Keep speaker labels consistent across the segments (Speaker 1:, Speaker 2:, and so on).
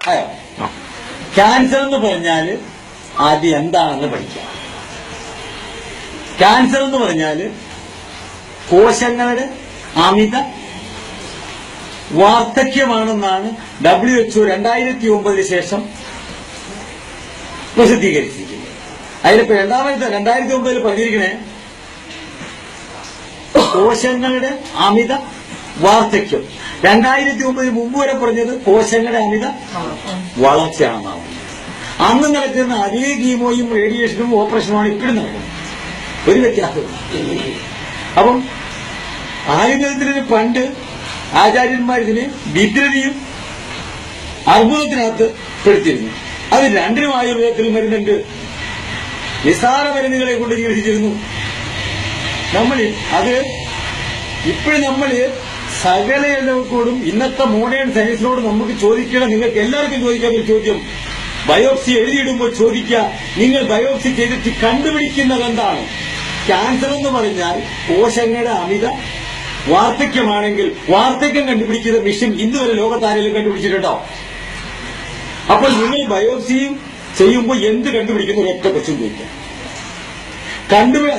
Speaker 1: അയോ cancer എന്ന് പറഞ്ഞാൽ ആദ്യം എന്താണെന്ന് പഠിക്കാം. ക്യാൻസർ എന്ന് പറഞ്ഞാൽ കോശങ്ങളുടെ അമിത വാർദ്ധക്യമാണെന്നാണ് WHO 2009 ശേഷം പ്രസിദ്ധീകരിച്ചിരിക്കുന്നത്. അതിലിപ്പോ 2009 പറഞ്ഞിരിക്കണേ കോശങ്ങളുടെ അമിത വാർദ്ധക്യം. 2009 മുമ്പ് വരെ പറഞ്ഞത് കോശങ്ങളുടെ അമിത വളർച്ചയാണെന്നാണ്. അന്ന് നടക്കുന്ന അതേ കീമോയും റേഡിയേഷനും ഓപ്പറേഷനുമാണ് ഇപ്പോഴും നടക്കുന്നത്. ഒരു വ്യത്യാസമില്ല. അപ്പം ആയുർവേദത്തിന് പണ്ട് ആചാര്യന്മാരിതിന് വിദ്രതിയും അർബുദത്തിനകത്ത് പെടുത്തിയിരുന്നു. അത് രണ്ടിനും ആയുർവേദത്തിൽ മരുന്നുണ്ട്. നിസ്സാര മരുന്നുകളെ കൊണ്ട് ചികിത്സിച്ചിരുന്നു. അത് ഇപ്പോഴും സകല എല്ലാവർക്കോടും ഇന്നത്തെ മോഡേൺ സയൻസിനോട് നമുക്ക് ചോദിക്കണം. നിങ്ങൾക്ക് എല്ലാവർക്കും ചോദിക്കാൻ ഒരു ചോദ്യം, ബയോപ്സി എഴുതിയിടുമ്പോൾ ചോദിക്കുക, നിങ്ങൾ ബയോപ്സി ചെയ്തിട്ട് കണ്ടുപിടിക്കുന്നത് എന്താണ്? ക്യാൻസർ എന്ന് പറഞ്ഞാൽ കോശങ്ങളുടെ അമിത വാർദ്ധക്യമാണെങ്കിൽ വാർദ്ധക്യം കണ്ടുപിടിക്കുന്ന മിഷൻ ഇന്നുവരെ ലോകത്താരെങ്കിലും കണ്ടുപിടിച്ചിട്ടുണ്ടോ? അപ്പോൾ നിങ്ങൾ ബയോപ്സിയും ചെയ്യുമ്പോൾ എന്ത് കണ്ടുപിടിക്കുന്ന ഒരൊറ്റ ക്വസ്റ്റ്യൻ ചോദിക്കാം.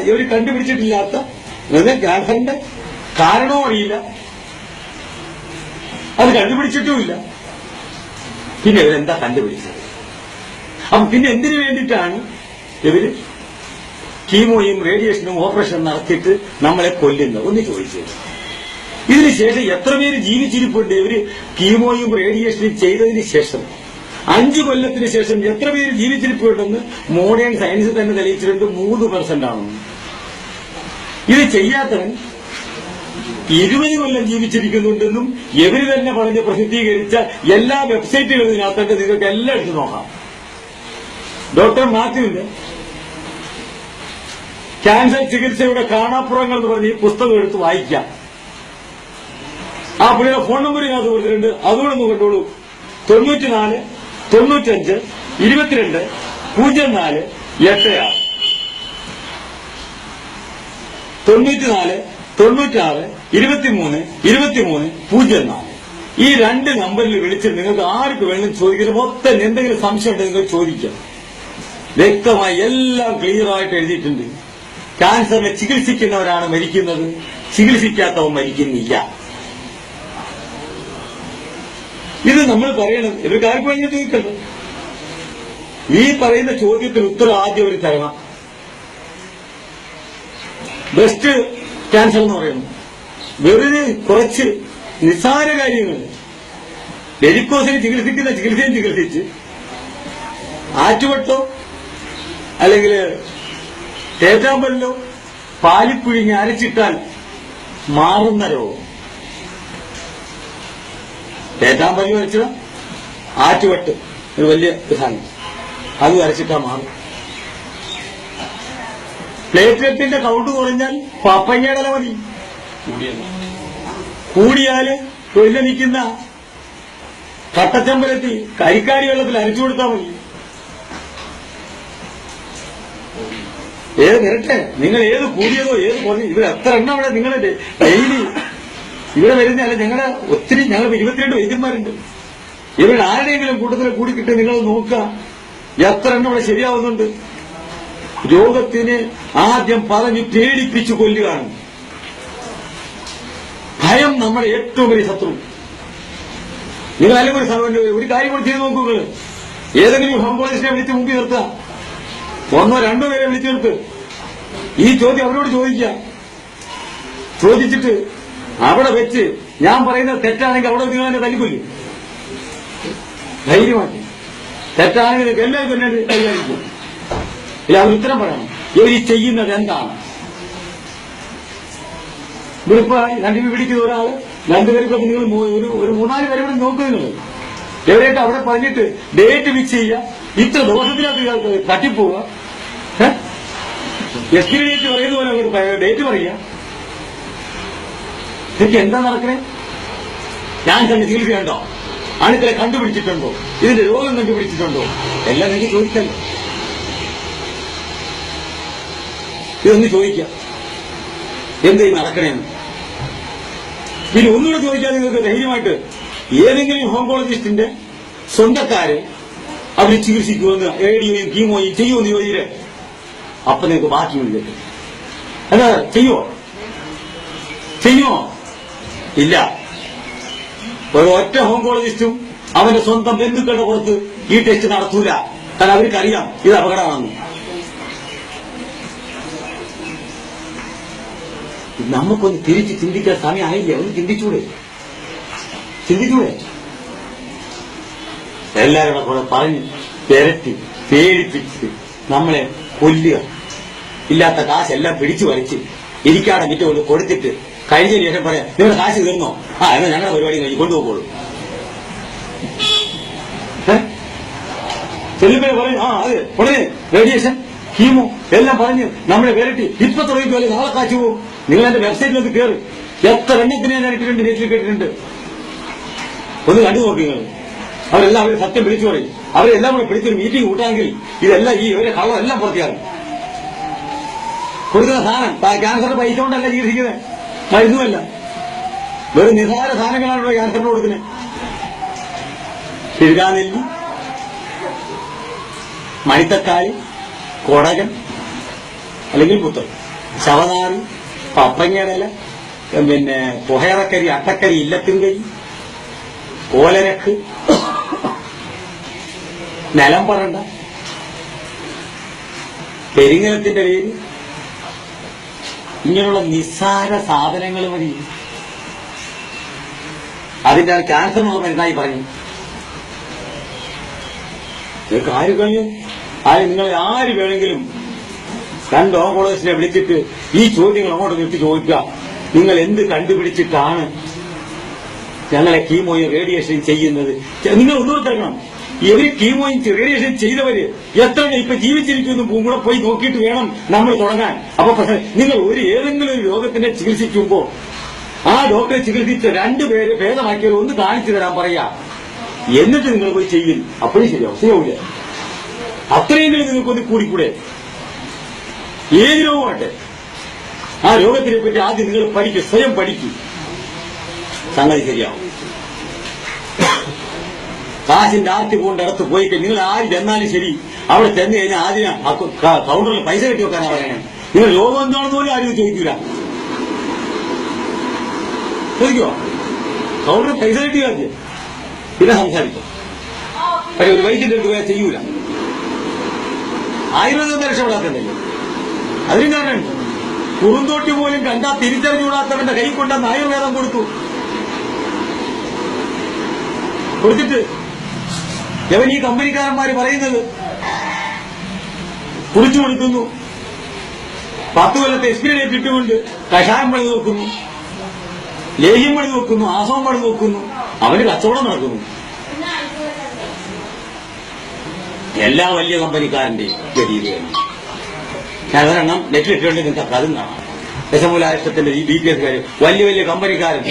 Speaker 1: ഇവർ കണ്ടുപിടിച്ചിട്ടില്ലാത്ത ക്യാൻസറിന്റെ കാരണവും അറിയില്ല, അത് കണ്ടുപിടിച്ചിട്ടുമില്ല. പിന്നെ ഇവരെന്താ കണ്ടുപിടിച്ചത്? അപ്പൊ പിന്നെ എന്തിനു വേണ്ടിയിട്ടാണ് ഇവര് കീമോയും റേഡിയേഷനും ഓപ്പറേഷനും നടത്തിയിട്ട് നമ്മളെ കൊല്ലുന്നത്? ഒന്ന് ചോദിച്ചത്. ഇതിനുശേഷം എത്ര പേര് ജീവിച്ചിരിപ്പുണ്ട്? ഇവര് കീമോയും റേഡിയേഷനും ചെയ്തതിന് ശേഷം 5 കൊല്ലത്തിന് ശേഷം എത്ര പേര് ജീവിച്ചിരിപ്പുണ്ടെന്ന് മോഡേൺ സയൻസ് തന്നെ തെളിയിച്ചിട്ടുണ്ട്. 3% ആണെന്ന്. ഇത് ചെയ്യാത്തവൻ 20 കൊല്ലം ജീവിച്ചിരിക്കുന്നുണ്ടെന്നും ഇവര് തന്നെ പറഞ്ഞ് പ്രസിദ്ധീകരിച്ച എല്ലാ വെബ്സൈറ്റുകളും ഇതിനകത്തുണ്ട്. നിങ്ങൾക്ക് എല്ലാം എടുത്ത് നോക്കാം. ഡോക്ടർ മാത്യുവിന്റെ ക്യാൻസർ ചികിത്സയുടെ കാണാപ്പുറങ്ങൾ എന്ന് പറഞ്ഞ് ഈ പുസ്തകം എടുത്ത് വായിക്കാം. ആ പുള്ളിയുടെ ഫോൺ നമ്പർ ഇതിനകത്ത് കൊടുത്തിട്ടുണ്ട്. അതുകൂടെ ഒന്ന് കണ്ടോളൂ. 94 95 22 04 86 94 96 23 23 04. ഈ 2 നമ്പറിൽ വിളിച്ച് നിങ്ങൾക്ക് ആർക്ക് വേണമെങ്കിലും ചോദിക്കുന്നത്. മൊത്തം എന്തെങ്കിലും സംശയം ഉണ്ടെങ്കിൽ നിങ്ങൾ ചോദിക്കാം. വ്യക്തമായി എല്ലാം ക്ലിയറായിട്ട് എഴുതിയിട്ടുണ്ട്. ക്യാൻസറിനെ ചികിത്സിക്കുന്നവരാണ് മരിക്കുന്നത്, ചികിത്സിക്കാത്തവൻ മരിക്കുന്നില്ല. ഇത് നമ്മൾ പറയണം. ഇവർക്ക് ആർക്കും വേണ്ടി ചോദിക്കണ്ടോ? ഈ പറയുന്ന ചോദ്യത്തിന് ഉത്തരം ആദ്യം ഒരു തരണം. ബ്രസ്റ്റ് ക്യാൻസർ എന്ന് പറയുന്നു വെറുതെ കുറച്ച് നിസ്സാര കാര്യങ്ങൾ വെരിക്കോസിന് ചികിത്സിക്കുന്ന ചികിത്സയും ചികിത്സിച്ച് ആറ്റുവട്ടോ അല്ലെങ്കിൽ തേറ്റാമ്പലിലോ പാലിപ്പുഴിഞ്ഞ് അരച്ചിട്ടാൽ മാറുന്ന രോഗം. തേറ്റാമ്പലി വരച്ചിട ആറ്റുവട്ട് ഒരു വലിയ സാധനം, അത് വരച്ചിട്ടാ മാറും. പ്ലേറ്റ്ലെറ്റിന്റെ കൗണ്ട് കുറഞ്ഞാൽ പപ്പങ്ങയുടെ ഇല മതി. കൂടിയാല് തൊഴിൽ നിൽക്കുന്ന കട്ടച്ചമ്പലത്തി കരിക്കാരി വെള്ളത്തിൽ അരച്ചു കൊടുത്താൽ മതി. ഏത് വരട്ടെ, നിങ്ങൾ ഏത് കൂടിയതോ ഏത് കുറഞ്ഞു, ഇവിടെ എത്ര എണ്ണം ഇവിടെ നിങ്ങളുടെ ഡെയിലി ഇവിടെ വരുന്നതല്ല. ഞങ്ങൾ 22 വൈദ്യന്മാരുണ്ട്. ഇവരുടെ ആരുടെയെങ്കിലും കൂട്ടത്തിൽ കൂടിക്കിട്ട് നിങ്ങൾ നോക്കുക എത്ര എണ്ണം ഇവിടെ ശരിയാവുന്നുണ്ട്. രോഗത്തിന് ആദ്യം പറഞ്ഞ് പേടിപ്പിച്ചു കൊല്ലുകയാണ്. ഭയം നമ്മുടെ ഏറ്റവും വലിയ ശത്രു. നിങ്ങൾ അല്ലെങ്കിൽ ഒരു കാര്യം കൂടി ചെയ്ത് നോക്കൂ. ഏതെങ്കിലും ഹോംകോളജിസ്റ്റിനെ വിളിച്ച് മുമ്പിൽ നിർത്തുക, 1 2 പേരെ വിളിച്ചു നിർത്ത്. ഈ ചോദ്യം അവരോട് ചോദിക്കുക. ചോദിച്ചിട്ട് അവിടെ വെച്ച് ഞാൻ പറയുന്നത് തെറ്റാണെങ്കിൽ അവിടെ നിങ്ങൾ എന്നെ തല്ലിക്കൊല്ലും. ധൈര്യമാക്കി. തെറ്റാണെങ്കിൽ എല്ലാവർക്കും എന്നെ കൈകാര്യം. ഇല്ല, അവർ ഉത്തരം പറയണം. ഇവർ ചെയ്യുന്നത് എന്താണ്? ഇവിടിപ്പോ 2 പിടിക്കുന്ന ഒരാള് 2 പേർക്ക് നിങ്ങൾ ഒരു 3-4 പേരെ കൂടെ നോക്കുന്നത്. എവരായിട്ട് അവിടെ പറഞ്ഞിട്ട് ഡേറ്റ് ഫിക്സ് ചെയ്യുക. ഇത്ര ദോഷത്തിനകത്ത് തട്ടിപ്പോവുക. എക്സ്പിരി ഡേറ്റ് പറയുന്ന പോലെ ഡേറ്റ് പറയുക. ഇതൊക്കെ എന്താ നടക്കണേ? ക്യാൻസറിന് ചികിത്സയുണ്ടോ? അണുക്കളെ കണ്ടുപിടിച്ചിട്ടുണ്ടോ? ഇതിന്റെ രോഗം കണ്ടുപിടിച്ചിട്ടുണ്ടോ? എല്ലാം നിങ്ങൾക്ക് ചോദിക്കല്ലോ. ഇതൊന്ന് ചോദിക്കാം, എന്തേ നടക്കണേന്ന്. പിന്നെ ഒന്നുകൂടെ ചോദിക്കാൻ നിങ്ങൾക്ക് ധൈര്യമായിട്ട് ഏതെങ്കിലും ഹോംകോളജിസ്റ്റിന്റെ സ്വന്തക്കാര് അവര് ചികിത്സിക്കുമെന്ന് റേഡിയോയും കീമോയും ചെയ്യുമെന്ന് ചോദിച്ചിട്ട് അപ്പൊ നിങ്ങൾക്ക് ബാക്കിയുണ്ട്. അല്ല, ചെയ്യുമോ? ഇല്ല. ഒരൊറ്റ ഓങ്കോളജിസ്റ്റും അവന്റെ സ്വന്തം ബന്ധുക്കളുടെ പുറത്ത് ഈ ടെസ്റ്റ് നടത്തൂല. കാരണം അവർക്കറിയാം ഇത് അപകടമാണെന്ന്. നമുക്കൊന്ന് തിരിച്ച് ചിന്തിക്കാൻ സമയമായില്ലേ? ഒന്ന് ചിന്തിച്ചൂടെ? എല്ലാവരുടെ കൂടെ പറഞ്ഞ് പെരട്ടി പേടിപ്പിച്ച് നമ്മളെ കൊല്ലുക. ഇല്ലാത്ത കാശെല്ലാം പിടിച്ചു വലിച്ച് ഇരിക്കാടെ മിറ്റ കൊണ്ട് കൊടുത്തിട്ട് കഴിഞ്ഞതിന് ശേഷം പറയാം നിങ്ങളുടെ കാശ് തീർന്നോ? എന്നാൽ ഞങ്ങളുടെ പരിപാടി കഴിഞ്ഞ് കൊണ്ടുപോകുള്ളൂ. ചെല്ലുമ്പോൾ പറയും അത് ഉടനെ റേഡിയേഷൻ കീമോ എല്ലാം പറഞ്ഞ് നമ്മളെ പേരട്ടി ഇപ്പൊ തുടങ്ങിക്കോലെ നാളെ കാശ് പോകും. നിങ്ങൾ എന്റെ വെബ്സൈറ്റിലൊന്ന് കയറി എത്ര എണ്ണത്തിനെ ഞാൻ ഇട്ടിട്ടുണ്ട്, നെറ്റിൽ കേട്ടിട്ടുണ്ട്. ഒന്ന് കണ്ടു നോക്കി നിങ്ങൾ. അവരെല്ലാം അവര് സത്യം വിളിച്ചു പറയും. അവരെല്ലാം കൂടെ പിടിച്ചൊരു മീറ്റിംഗ് കൂട്ടാമെങ്കിൽ ഇതെല്ലാം ഈ ഒരു കള്ളമെല്ലാം പുറത്തിയാകും. കൊടുക്കുന്ന സാധനം ക്യാൻസറിന്റെ പൈസ കൊണ്ടല്ല ചികിത്സിക്കുന്നത്, മരുന്നുമല്ല. വെറും നിസാര സാധനങ്ങളാണ് ക്യാൻസറിന് കൊടുക്കുന്നത്. തിരുകാനെല്ലി, മണിത്തക്കാളി, കൊടകൻ അല്ലെങ്കിൽ പുത്തൻ, ശവനാറി, പപ്പങ്ങയുടെ ഇല, പിന്നെ പുഹയറക്കരി, അട്ടക്കരി, ഇല്ലത്തിൻകൈ, കോലരക്ക്, നിലം പറണ്ട, പെരിങ്ങലത്തിന്റെ പേര്, ഇങ്ങനെയുള്ള നിസ്സാര സാധനങ്ങൾ മതി. അതിന്റെ ക്യാൻസർ എന്നുള്ള മരുന്നായി പറഞ്ഞു. നിങ്ങൾക്ക് ആര് കഴിഞ്ഞു? നിങ്ങൾ ആര് വേണമെങ്കിലും 2 ഓങ്കോളജിസ്റ്റിനെ വിളിച്ചിട്ട് ഈ ചോദ്യങ്ങൾ അങ്ങോട്ട് നിർത്തി ചോദിക്കുക. നിങ്ങൾ എന്ത് കണ്ടുപിടിച്ചിട്ടാണ് ഞങ്ങളെ കീമോയും റേഡിയേഷൻ ചെയ്യുന്നത്? നിങ്ങൾ ഒന്നുകൂടെ തരണം. ഇവര് കീമോയും റേഡിയേഷൻ ചെയ്തവര് എത്ര ഇപ്പൊ ജീവിച്ചിരിക്കുന്നു കൂടെ പോയി നോക്കിയിട്ട് വേണം നമ്മൾ തുടങ്ങാൻ. അപ്പൊ നിങ്ങൾ ഏതെങ്കിലും ഒരു രോഗത്തിനെ ചികിത്സിക്കുമ്പോ ആ ഡോക്ടറെ ചികിത്സിച്ച 2 പേര് ഭേദമാക്കിയവർ ഒന്ന് കാണിച്ചു തരാൻ പറയാ. എന്നിട്ട് നിങ്ങൾ പോയി ചെയ്യും. അപ്പോഴും ശരിയാവില്ല. അത്രയെങ്കിലും നിങ്ങൾക്കൊന്ന് കൂടിക്കൂടെ? ഏത് രോഗമാട്ടെ ആ രോഗത്തിനെ പറ്റി ആദ്യം നിങ്ങൾ പഠിക്കും, സ്വയം പഠിക്കും. സംഗതി ശരിയാവും. കാശിന്റെ ആർത്തി കൊണ്ട് അടുത്ത് പോയി നിങ്ങൾ ആര് ചെന്നാലും ശരി, അവിടെ ചെന്ന് കഴിഞ്ഞാൽ ആദ്യം കൗണ്ടറിൽ പൈസ കെട്ടി വെക്കാനാ പറയണേ. നിങ്ങൾ രോഗം എന്താണെന്ന് പോലും ആരും ചോദിക്കൂല. ചോദിക്കുവോ? കൗണ്ടറിൽ പൈസ കെട്ടി ആദ്യം, പിന്നെ സംസാരിക്കും. പക്ഷെ ഒരു വൈദ്യന്റെ അടുത്ത് പോയാൽ ചെയ്യൂല. ആയുർവേദം രക്ഷപ്പെടാത്തണ്ടല്ലോ. അതിനും കാരണമുണ്ട്. കുറുന്തോട്ടി പോലും കണ്ടാ തിരിച്ചറിഞ്ഞുകൂടാത്തവന്റെ കൈ കൊണ്ടെന്ന് ആയുർവേദം കൊടുത്തിട്ട് എവൻ ഈ കമ്പനിക്കാരന്മാര് പറയുന്നത് കുറിച്ചു കൊടുക്കുന്നു. 10 കൊല്ലത്തെ എക്സ്പീരിയൻസ് ഇട്ടുകൊണ്ട് കഷായം പണി നോക്കുന്നു, ലേഹ്യം പണി നോക്കുന്നു, ആസവം പണി നോക്കുന്നു. അവന് കച്ചവടം നടക്കുന്നു. എല്ലാ വലിയ കമ്പനിക്കാരന്റെയും ഗതിയിലാണ്. ഞാൻ ഒരെണ്ണം നെറ്റിലിട്ടുകൊണ്ട് നിങ്ങൾക്ക് അതും കാണാം. ദശമൂലാഷ്ടത്തിന്റെ ഈ BPS വലിയ വലിയ കമ്പനിക്കാരൻ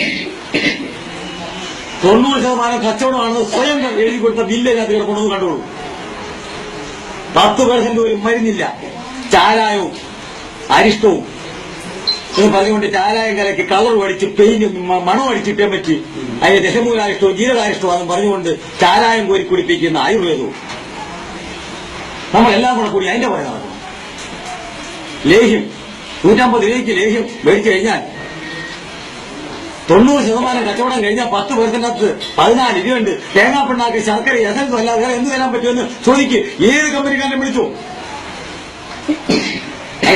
Speaker 1: 90% കച്ചവടമാണെന്ന് സ്വയം എഴുതി കൊടുത്ത ബില്ലിനകത്ത് കിടക്കൊണ്ടു കണ്ടോളൂ. 10% പോലും മരുന്നില്ല. ചാരായവും അരിഷ്ടവും എന്ന് പറഞ്ഞുകൊണ്ട് ചാരായം കലക്കി കളർ അടിച്ച് പെയിന്റ് മണം അടിച്ചിട്ടേ പറ്റി അതിന് ദശമൂലാരിഷ്ടവും ജീരകാരിഷ്ടവും അതെന്ന് പറഞ്ഞുകൊണ്ട് ചാരായം കോരി കുടിപ്പിക്കുന്ന ആയുർവേദവും നമ്മളെല്ലാം കൂടി അതിന്റെ പുറകെ നടക്കണം. ലേഹ്യം 150 രൂപയ്ക്ക് ലേഹ്യം മേടിച്ചു കഴിഞ്ഞാൽ 90% കച്ചവടം കഴിഞ്ഞാൽ 10% 14 രൂപയുണ്ട്. തേങ്ങാപ്പിണ്ണാക്ക്, ശർക്കര, എസൻസ് അല്ലാതെ വേറെ എന്ത് തരാൻ പറ്റുമെന്ന് ചോദിക്ക്. ഏത് കമ്പനിക്കാരനെ വിളിച്ചു?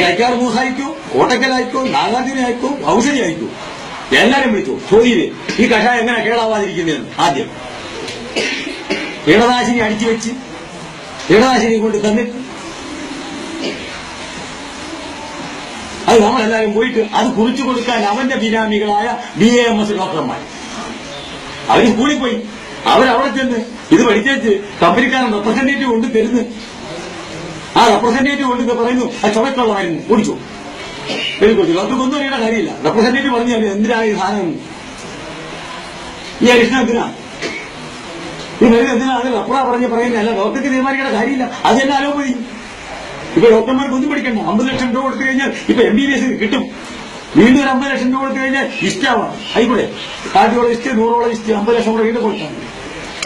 Speaker 1: കൈക്കാട് മൂസായിക്കോ, കോട്ടക്കലായിക്കോ, നാഗാർജുന ആയിക്കോ, ഔഷധി ആയിക്കോ, എല്ലാരും വിളിച്ചു. ചോദ്യം ഈ കഷായം എങ്ങനെ കേടാവാതിരിക്കുന്നതെന്ന്. ആദ്യം കീടനാശിനി അടിച്ചു വെച്ച് കീടനാശിനി കൊണ്ട് തന്നിട്ട് അത് നമ്മളെല്ലാവരും പോയിട്ട് അത് കുറിച്ചു കൊടുക്കാൻ അവന്റെ ബിനാമികളായ BAMS ഡോക്ടർമാർ അവര് സ്കൂളിൽ പോയി. അവരവിടെ ചെന്ന് ഇത് പഠിച്ചേച്ച് കമ്പനിക്കാരൻ റെപ്രസെന്റേറ്റീവ് കൊണ്ട് തരുന്നു. ആ റെപ്രസെന്റേറ്റീവ് കൊണ്ട് പറയുന്നു ആ ചുമക്കുള്ള മരുന്ന് കുടിച്ചു എഴുതി. ഡോക്ടർക്കൊന്നും അറിയേണ്ട കാര്യമില്ല. റെപ്രസെന്റേറ്റീവ് പറഞ്ഞു എന്തിനാണ് ഈ സാധനം, ഈ അരിഷ്ടം എന്തിനാ, ഈ മരുന്ന് എന്തിനാ? അത് റെപ്ര പറയുന്നതല്ല. ഡോക്ടർക്ക് തീരുമാനിക്കേണ്ട കാര്യമില്ല. അത് തന്നെ അലോപതി. ഇപ്പൊ ഡോക്ടർമാർക്ക് ഒന്നും പഠിക്കണ്ട. 50 ലക്ഷം രൂപ കൊടുത്തു കഴിഞ്ഞാൽ ഇപ്പൊ MBBS കിട്ടും. വീണ്ടും ഒരു 50 ലക്ഷം രൂപ കൊടുത്തു കഴിഞ്ഞാൽ ഇഷ്ടാവാം. ആയിക്കൂടെ? കാർഡിയോളജിസ്റ്റ്, ന്യൂറോളജിസ്റ്റ് 50 ലക്ഷം കൂടെ വീണ്ടും കൊടുത്താൽ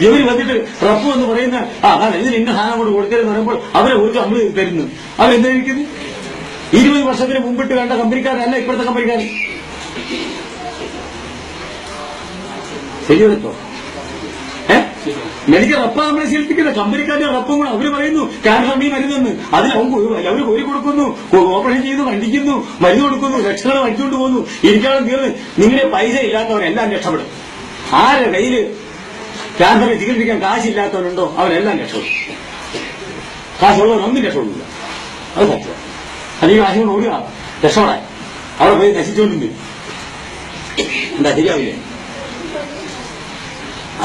Speaker 1: ഇവര് വന്നിട്ട് റബ്ബ് എന്ന് പറയുന്ന അതാണ് ഇതിന് ഇന്ന സാധനം കൊണ്ട് കൊടുക്കരുതെന്ന് പറയുമ്പോൾ അവരെ കുറിച്ച് നമ്മൾ തരുന്നു. അവരെന്താ ഇരിക്കുന്നത്? 20 വർഷത്തിന് മുമ്പിട്ട് വേണ്ട കമ്പനിക്കാരല്ല ഇപ്പോഴത്തെ കമ്പനിക്കാർ. ശരിയെടുത്തോ? മെഡിക്കൽ റബ്ബാ നമ്മളെ ശീലിപ്പിക്കുന്ന കമ്പനിക്കാരുടെ റബ്ബും കൂടെ അവര് പറയുന്നു ക്യാൻസർ നീ മരുന്നെന്ന്. അതിൽ അവര് കോരി കൊടുക്കുന്നു, ഓപ്പറേഷൻ ചെയ്ത് കണ്ടിക്കുന്നു, മരുന്ന് കൊടുക്കുന്നു, ലക്ഷങ്ങൾ അടിച്ചുകൊണ്ട് പോകുന്നു. ഇരിക്കാതെ തീർന്ന് നിങ്ങളുടെ പൈസ ഇല്ലാത്തവരെല്ലാം രക്ഷപ്പെടും. ആരെ കയ്യില് ക്യാൻസറെ ചികിത്സിക്കാൻ കാശില്ലാത്തവരുണ്ടോ അവരെല്ലാം രക്ഷപ്പെടും. കാശുള്ളവരൊന്നും രക്ഷപ്പെടില്ല. അത് സത്യം. അത് ഈ കാശ് കൊണ്ട് ഓടുക രക്ഷപ്പെടാൻ അവിടെ പോയി നശിച്ചുകൊണ്ടിരുന്നു. എന്താ ശരിയാവില്ലേ?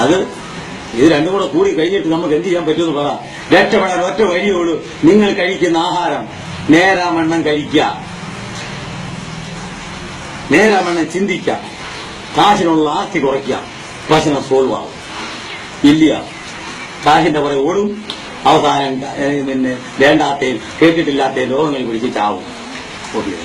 Speaker 1: അത് ഇത് രണ്ടും കൂടെ കൂടി കഴിഞ്ഞിട്ട് നമുക്ക് എന്ത് ചെയ്യാൻ പറ്റുമെന്ന് പറ. രക്ഷപ്പെടാൻ ഒറ്റ വഴിയുള്ളൂ. നിങ്ങൾ കഴിക്കുന്ന ആഹാരം നേരാമണ്ണം കഴിക്കുക, നേരാമണ്ണം ചിന്തിക്കുക, കാശിനുള്ള ആസ്തി കുറയ്ക്കുക, പ്രശ്നം സോൾവ് ആവും. ഇല്ല കാശിന്റെ പുറകെ ഓടും, അവസാനം പിന്നെ വേണ്ടാത്തയും കേട്ടിട്ടില്ലാത്തയും രോഗങ്ങൾ പിടിച്ച് ചാവും. ഓക്കെ.